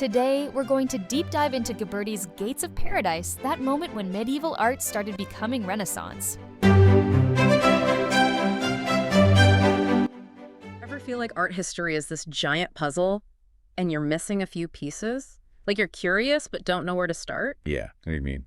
Today, we're going to deep dive into Ghiberti's Gates of Paradise, that moment when medieval art started becoming Renaissance. Ever feel like art history is this giant puzzle and you're missing a few pieces? Like you're curious but don't know where to start? Yeah, what do you mean?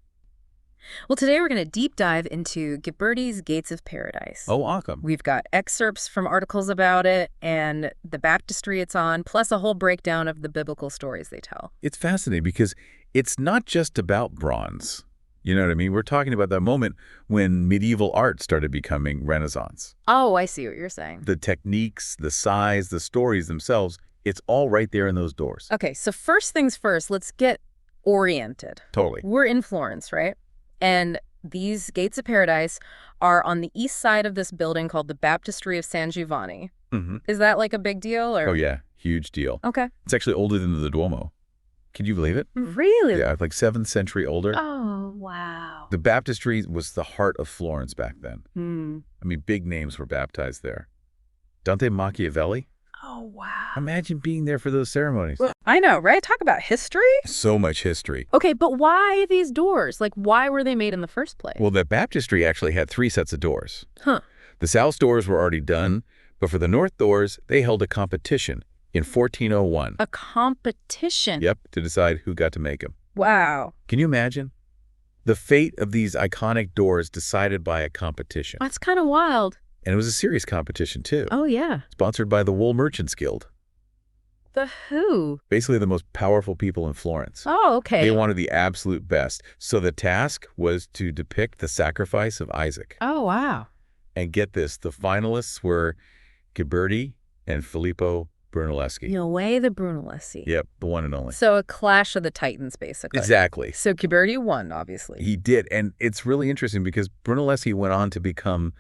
Well, today we're going to deep dive into Ghiberti's Gates of Paradise. Oh, awesome. We've got excerpts from articles about it and the baptistry it's on, plus a whole breakdown of the biblical stories they tell. It's fascinating because it's not just about bronze. You know what I mean? We're talking about that moment when medieval art started becoming Renaissance. Oh, I see what you're saying. The techniques, the size, the stories themselves, it's all right there in those doors. Okay, so first things first, let's get oriented. Totally. We're in Florence, right? And these Gates of Paradise are on the east side of this building called the Baptistery of San Giovanni. Mm-hmm. Is that like a big deal? Or? Oh, yeah. Huge deal. Okay. It's actually older than the Duomo. Can you believe it? Really? Yeah, like 7th century older. Oh, wow. The baptistry was the heart of Florence back then. Hmm. I mean, big names were baptized there. Dante Machiavelli? Oh, wow. Imagine being there for those ceremonies. Well, I know, right? Talk about history. So much history. Okay, but why these doors? Like, why were they made in the first place? Well, the baptistry actually had 3 sets of doors. Huh. The south doors were already done, but for the north doors, they held a competition in 1401. A competition? Yep, to decide who got to make them. Wow. Can you imagine? The fate of these iconic doors decided by a competition. That's kind of wild. And it was a serious competition, too. Oh, yeah. Sponsored by the Wool Merchants Guild. The who? Basically the most powerful people in Florence. Oh, okay. They wanted the absolute best. So the task was to depict the sacrifice of Isaac. Oh, wow. And get this, the finalists were Ghiberti and Filippo Brunelleschi. No way, the Brunelleschi. Yep, the one and only. So a clash of the titans, basically. Exactly. So Ghiberti won, obviously. He did. And it's really interesting because Brunelleschi went on to become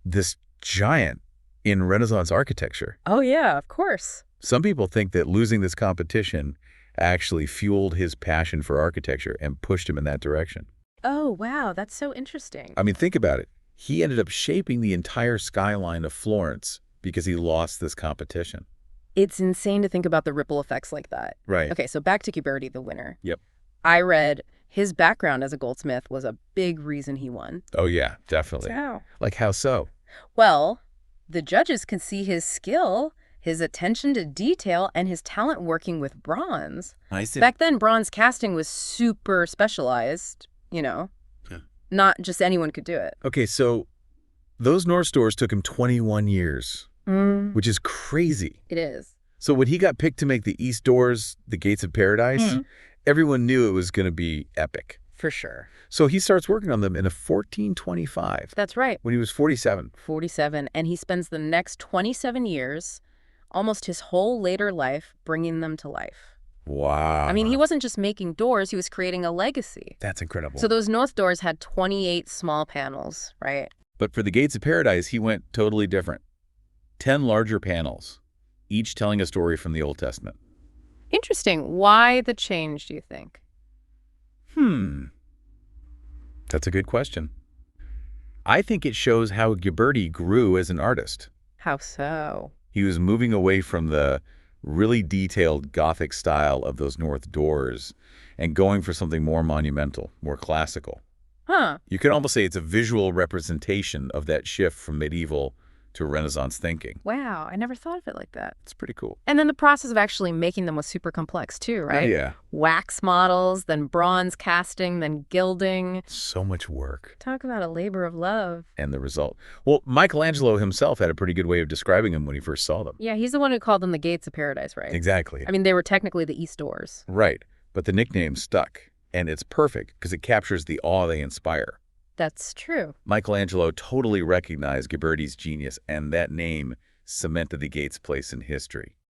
this giant in Renaissance architecture. Oh, yeah, of course. Some people think that losing this competition actually fueled his passion for architecture and pushed him in that direction. Oh, wow, that's so interesting. I mean, think about it. He ended up shaping the entire skyline of Florence because he lost this competition. It's insane to think about the ripple effects like that. Right. Okay, so back to Ghiberti, the winner. Yep. I read his background as a goldsmith was a big reason he won. Oh, yeah, definitely. How? Like how so? Well, the judges can see his skill, his attention to detail, and his talent working with bronze. I see. Back then, bronze casting was super specialized, you know. Yeah. Not just anyone could do it. Okay, so those North doors took him 21 years, which is crazy. It is. So when he got picked to make the East doors, the Gates of Paradise, everyone knew it was going to be epic. For sure. So he starts working on them in 1425. That's right. When he was 47. 47. And he spends the next 27 years, almost his whole later life, bringing them to life. Wow. I mean, he wasn't just making doors, he was creating a legacy. That's incredible. So those north doors had 28 small panels, right? But for the Gates of Paradise, he went totally different. 10 larger panels, each telling a story from the Old Testament. Interesting. Why the change, do you think? That's a good question. I think it shows how Ghiberti grew as an artist. How so? He was moving away from the really detailed Gothic style of those north doors and going for something more monumental, more classical. Huh. You could almost say it's a visual representation of that shift from medieval to Renaissance thinking. Wow, I never thought of it like that. It's pretty cool. And then the process of actually making them was super complex too, right? Yeah. Wax models, then bronze casting, then gilding. So much work. Talk about a labor of love. And the result. Well, Michelangelo himself had a pretty good way of describing them when he first saw them. Yeah, he's the one who called them the Gates of Paradise, right? Exactly. I mean, they were technically the East doors. Right. But the nickname stuck. And it's perfect because it captures the awe they inspire. That's true. Michelangelo totally recognized Ghiberti's genius, and that name cemented the Gates' place in history.